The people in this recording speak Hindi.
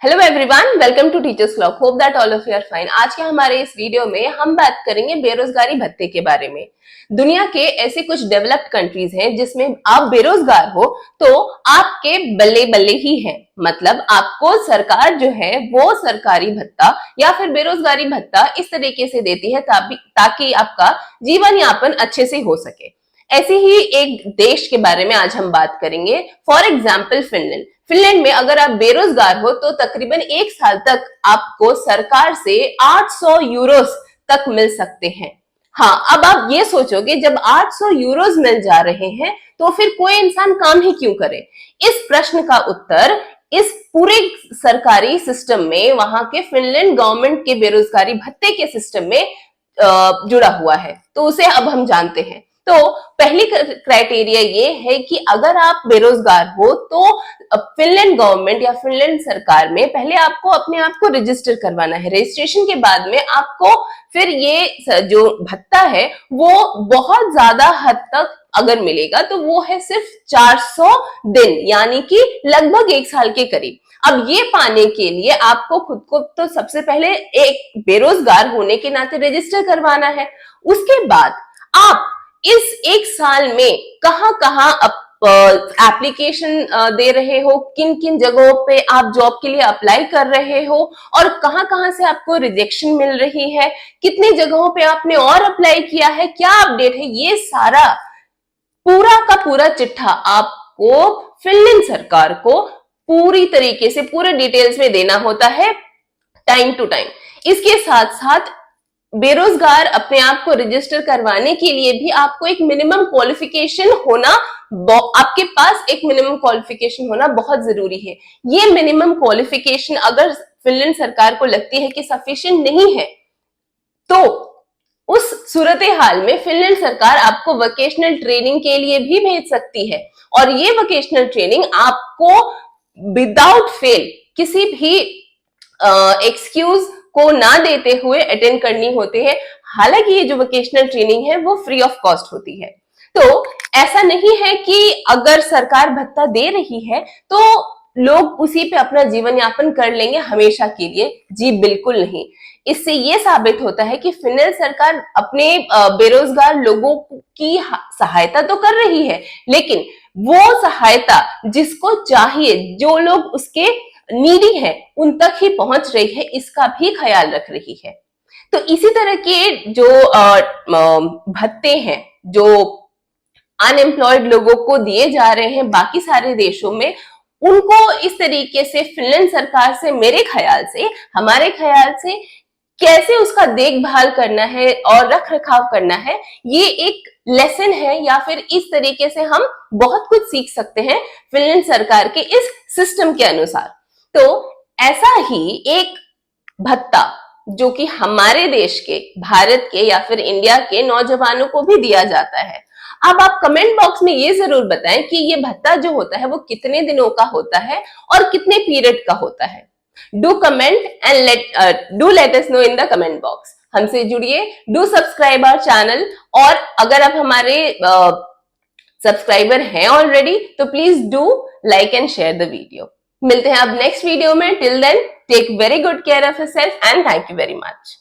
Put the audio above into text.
Hello everyone, welcome to teachers club. Hope that all of you are fine. आज के हमारे इस वीडियो में हम बात करेंगे बेरोजगारी भत्ते के बारे में। दुनिया के ऐसे कुछ डेवलप्ड कंट्रीज हैं जिसमें आप बेरोजगार हो तो आपके बल्ले बल्ले ही है, मतलब आपको सरकार जो है वो सरकारी भत्ता या फिर बेरोजगारी भत्ता इस तरीके से देती है ताकि आपका जीवन यापन अच्छे से हो सके। ऐसे ही एक देश के बारे में आज हम बात करेंगे। फॉर एग्जाम्पल फिनलैंड में अगर आप बेरोजगार हो तो तकरीबन 1 साल तक आपको सरकार से 800 यूरोस तक मिल सकते हैं। हाँ, अब आप ये सोचोगे जब 800 यूरोस मिल जा रहे हैं तो फिर कोई इंसान काम ही क्यों करे। इस प्रश्न का उत्तर इस पूरे सरकारी सिस्टम में, वहां के फिनलैंड गवर्नमेंट के बेरोजगारी भत्ते के सिस्टम में जुड़ा हुआ है। तो उसे अब हम जानते हैं। तो पहली क्राइटेरिया ये है कि अगर आप बेरोजगार हो तो फिनलैंड गवर्नमेंट या फिनलैंड सरकार में पहले आपको अपने आप को रजिस्टर करवाना है। रजिस्ट्रेशन के बाद में आपको फिर ये जो भत्ता है वो बहुत ज्यादा हद तक अगर मिलेगा तो वो है सिर्फ 400 दिन, यानी कि लगभग 1 साल के करीब। अब ये पाने के लिए आपको खुद को तो सबसे पहले एक बेरोजगार होने के नाते रजिस्टर करवाना है। उसके बाद आप इस 1 साल में कहां कहां एप्लीकेशन दे रहे हो, किन किन जगहों पे आप जॉब के लिए अप्लाई कर रहे हो और कहां कहां से आपको रिजेक्शन मिल रही है, कितनी जगहों पे आपने और अप्लाई किया है, क्या अपडेट है, ये सारा पूरा का पूरा चिट्ठा आपको फिनलैंड सरकार को पूरी तरीके से पूरे डिटेल्स में देना होता है टाइम टू टाइम। इसके साथ साथ बेरोजगार अपने आप को रजिस्टर करवाने के लिए भी आपको एक मिनिमम क्वालिफिकेशन होना, आपके पास एक मिनिमम क्वालिफिकेशन होना बहुत जरूरी है। ये मिनिमम क्वालिफिकेशन अगर फिनलैंड सरकार को लगती है कि सफिशिएंट नहीं है तो उस सूरत हाल में फिनलैंड सरकार आपको वोकेशनल ट्रेनिंग के लिए भी भेज सकती है और ये वोकेशनल ट्रेनिंग आपको विदाउट फेल किसी भी एक्सक्यूज को ना देते हुए अटेंड करनी होती है। हालांकि ये जो वोकेशनल ट्रेनिंग है वो फ्री ऑफ कॉस्ट होती है। तो ऐसा नहीं है कि अगर सरकार भत्ता दे रही है तो लोग उसी पे अपना जीवन यापन कर लेंगे हमेशा के लिए। जी बिल्कुल नहीं। इससे ये साबित होता है कि फिनलैंड सरकार अपने बेरोजगार लोगों की सहायता तो कर रही है, लेकिन वो सहायता जिसको चाहिए, जो लोग उसके नीडी है, उन तक ही पहुंच रही है, इसका भी ख्याल रख रही है। तो इसी तरह के जो भत्ते हैं जो अनएम्प्लॉयड लोगों को दिए जा रहे हैं बाकी सारे देशों में, उनको इस तरीके से फिनलैंड सरकार से, मेरे ख्याल से, हमारे ख्याल से कैसे उसका देखभाल करना है और रख रखाव करना है, ये एक लेसन है या फिर इस तरीके से हम बहुत कुछ सीख सकते हैं फिनलैंड सरकार के इस सिस्टम के अनुसार। तो ऐसा ही एक भत्ता जो कि हमारे देश के, भारत के या फिर इंडिया के नौजवानों को भी दिया जाता है। अब आप कमेंट बॉक्स में ये जरूर बताएं कि ये भत्ता जो होता है वो कितने दिनों का होता है और कितने पीरियड का होता है। Do comment and do let us know in the comment box. हमसे जुड़िए, डू सब्सक्राइब आवर चैनल, और अगर आप हमारे सब्सक्राइबर हैं ऑलरेडी तो please do like and share the video. मिलते हैं अब नेक्स्ट वीडियो में। Till then take very good care of yourself and thank you very much.